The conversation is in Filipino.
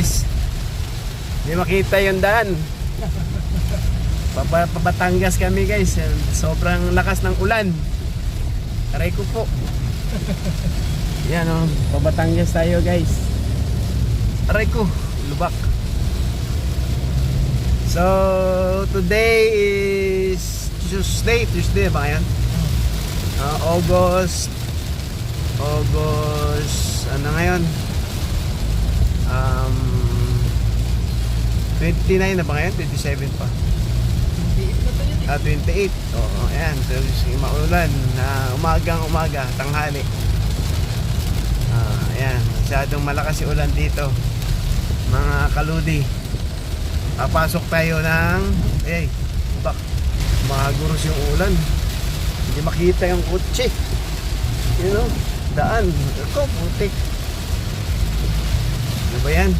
guys. Hindi makita yung daan. Pabatangas kami guys. Sobrang lakas ng ulan. Aray ko po. Yan o, pabatangas tayo guys. Aray ko, lubak. So today is Tuesday ba yan? August ano ngayon? 29 na ba ngayon? 27 pa. 28. Oo, ayan. So, maulan na umaga, tanghali. Ayan, masyadong malakas yung ulan dito. Mga kaludi. Papasok tayo ng maguros yung ulan. Hindi makita yung kotse. You know, daan. Ito, putik. Ano ba yan?